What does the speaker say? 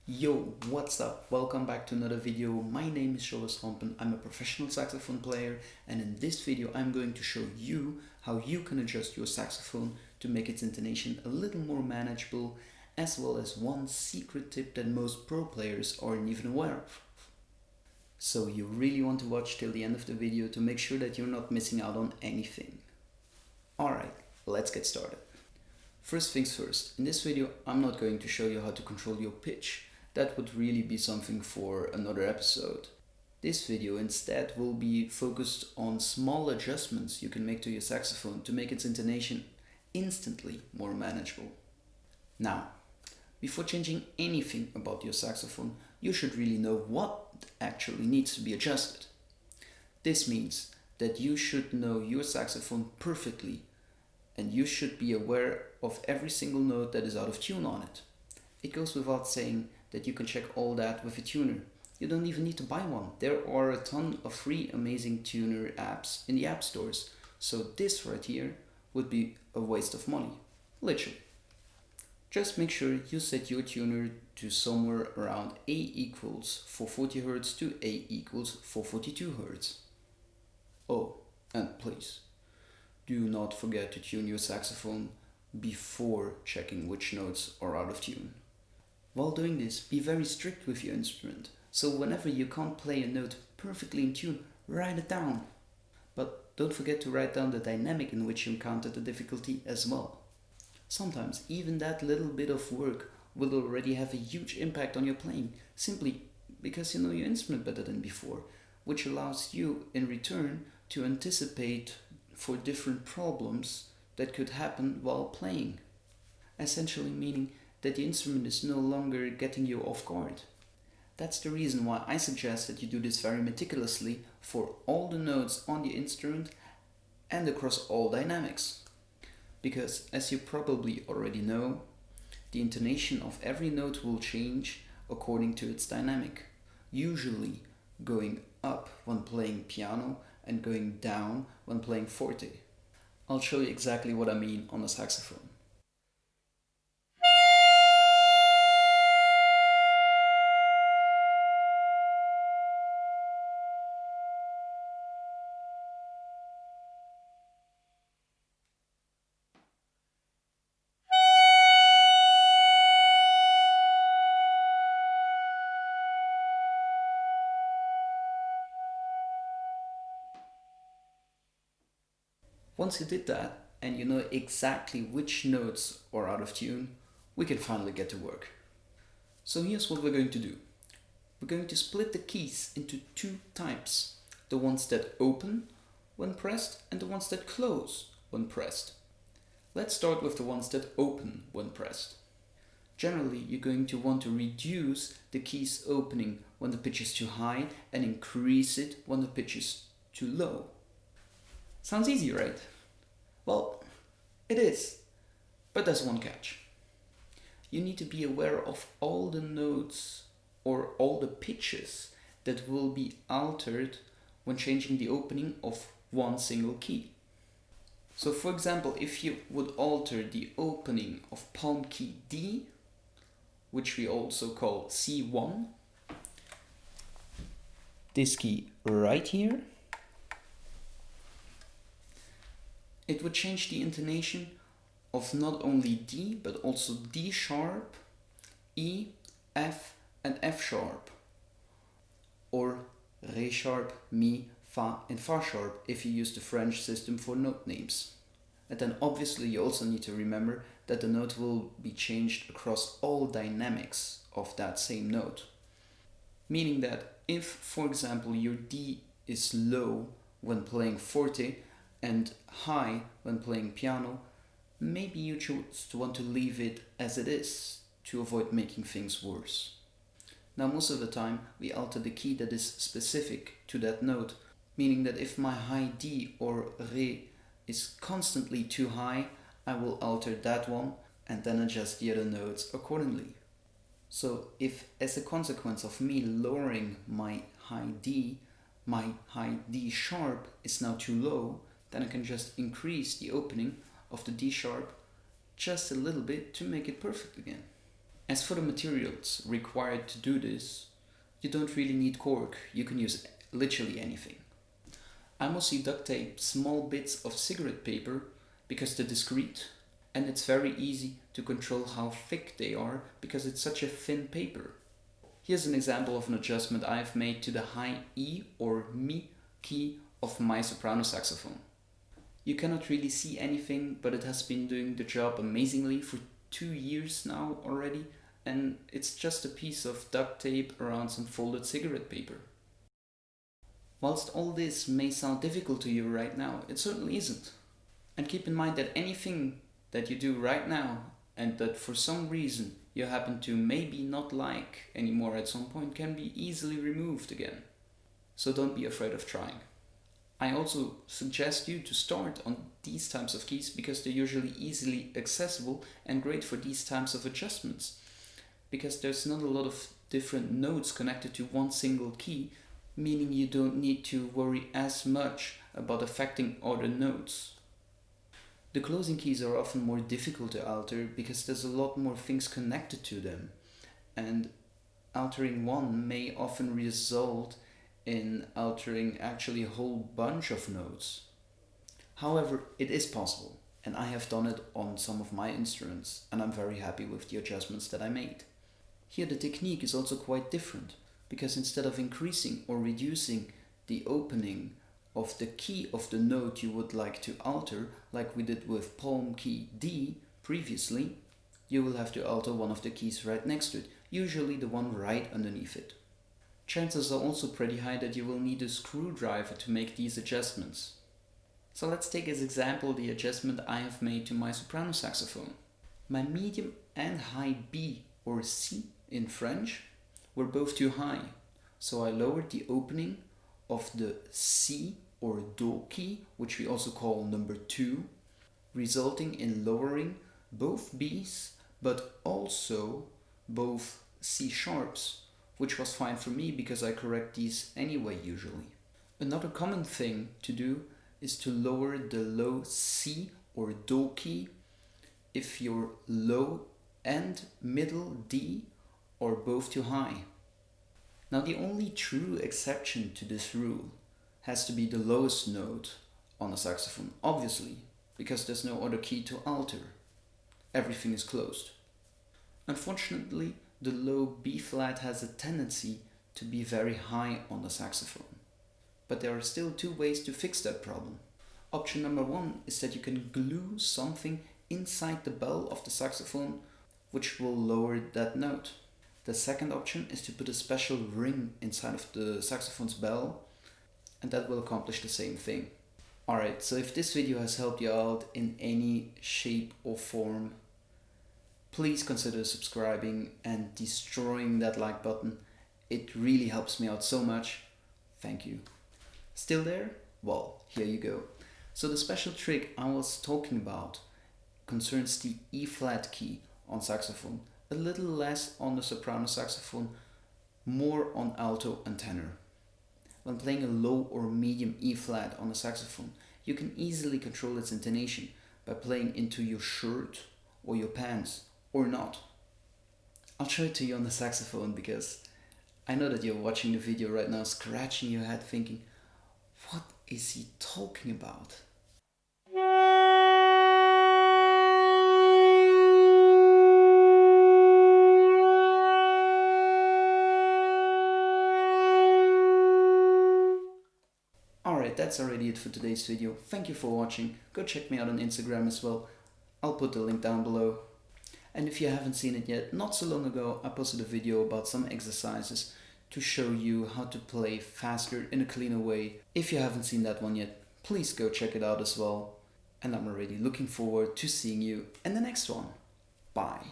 Yo, what's up? Welcome back to another video. My name is Saxophone. I'm a professional saxophone player, and in this video I'm going to show you how you can adjust your saxophone to make its intonation a little more manageable, as well as one secret tip that most pro players aren't even aware of. So you really want to watch till the end of the video to make sure that you're not missing out on anything. Alright, let's get started. First things first, in this video I'm not going to show you how to control your pitch. That would really be something for another episode. This video instead will be focused on small adjustments you can make to your saxophone to make its intonation instantly more manageable. Now, before changing anything about your saxophone, you should really know what actually needs to be adjusted. This means that you should know your saxophone perfectly, and you should be aware of every single note that is out of tune on it. It goes without saying that you can check all that with a tuner. You don't even need to buy one. There are a ton of free amazing tuner apps in the app stores, so this right here would be a waste of money, literally. Just make sure you set your tuner to somewhere around A equals 440 Hz to A equals 442 Hz. Oh, and please, do not forget to tune your saxophone before checking which notes are out of tune. While doing this, be very strict with your instrument, so whenever you can't play a note perfectly in tune, write it down. But don't forget to write down the dynamic in which you encounter the difficulty as well. Sometimes even that little bit of work will already have a huge impact on your playing, simply because you know your instrument better than before, which allows you in return to anticipate for different problems that could happen while playing. Essentially meaning that the instrument is no longer getting you off guard. That's the reason why I suggest that you do this very meticulously for all the notes on the instrument and across all dynamics. Because as you probably already know, the intonation of every note will change according to its dynamic, usually going up when playing piano and going down when playing forte. I'll show you exactly what I mean on the saxophone. Once you did that, and you know exactly which notes are out of tune, we can finally get to work. So here's what we're going to do. We're going to split the keys into two types. The ones that open when pressed and the ones that close when pressed. Let's start with the ones that open when pressed. Generally, you're going to want to reduce the keys opening when the pitch is too high and increase it when the pitch is too low. Sounds easy, right? Well, it is, but there's one catch. You need to be aware of all the notes or all the pitches that will be altered when changing the opening of one single key. So for example, if you would alter the opening of palm key D, which we also call C1, this key right here, it would change the intonation of not only D, but also D sharp, E, F, and F sharp. Or Re sharp, Mi, Fa, and Fa sharp if you use the French system for note names. And then obviously you also need to remember that the note will be changed across all dynamics of that same note. Meaning that if, for example, your D is low when playing forte, and high when playing piano, maybe you choose to want to leave it as it is to avoid making things worse. Now most of the time we alter the key that is specific to that note, meaning that if my high D or Re is constantly too high, I will alter that one and then adjust the other notes accordingly. So if as a consequence of me lowering my high D sharp is now too low, then I can just increase the opening of the D sharp just a little bit to make it perfect again. As for the materials required to do this, you don't really need cork, you can use literally anything. I mostly duct tape small bits of cigarette paper because they're discreet, and it's very easy to control how thick they are because it's such a thin paper. Here's an example of an adjustment I've made to the high E or Mi key of my soprano saxophone. You cannot really see anything, but it has been doing the job amazingly for 2 years now already, and it's just a piece of duct tape around some folded cigarette paper. Whilst all this may sound difficult to you right now, it certainly isn't. And keep in mind that anything that you do right now and that for some reason you happen to maybe not like anymore at some point can be easily removed again. So don't be afraid of trying. I also suggest you to start on these types of keys because they're usually easily accessible and great for these types of adjustments. Because there's not a lot of different notes connected to one single key, meaning you don't need to worry as much about affecting other notes. The closing keys are often more difficult to alter because there's a lot more things connected to them, and altering one may often result in altering actually a whole bunch of notes. However, it is possible, and I have done it on some of my instruments, and I'm very happy with the adjustments that I made. Here the technique is also quite different, because instead of increasing or reducing the opening of the key of the note you would like to alter, like we did with palm key D previously, you will have to alter one of the keys right next to it, usually the one right underneath it. Chances are also pretty high that you will need a screwdriver to make these adjustments. So let's take as example the adjustment I have made to my soprano saxophone. My medium and high B or C in French were both too high, so I lowered the opening of the C or Do key, which we also call number 2, resulting in lowering both Bs but also both C sharps, which was fine for me because I correct these anyway usually. Another common thing to do is to lower the low C or Do key if your low and middle D are both too high. Now the only true exception to this rule has to be the lowest note on a saxophone, obviously, because there's no other key to alter. Everything is closed. Unfortunately, the low B flat has a tendency to be very high on the saxophone. But there are still 2 ways to fix that problem. Option number 1 is that you can glue something inside the bell of the saxophone which will lower that note. The second option is to put a special ring inside of the saxophone's bell, and that will accomplish the same thing. Alright, so if this video has helped you out in any shape or form, please consider subscribing and destroying that like button. It really helps me out so much. Thank you. Still there? Well, here you go. So the special trick I was talking about concerns the E flat key on saxophone, a little less on the soprano saxophone, more on alto and tenor. When playing a low or medium E flat on a saxophone, you can easily control its intonation by playing into your shirt or your pants or not. I'll show it to you on the saxophone because I know that you're watching the video right now scratching your head thinking, what is he talking about? Alright, that's already it for today's video. Thank you for watching. Go check me out on Instagram as well. I'll put the link down below. And if you haven't seen it yet, not so long ago I posted a video about some exercises to show you how to play faster in a cleaner way. If you haven't seen that one yet, please go check it out as well. And I'm already looking forward to seeing you in the next one. Bye.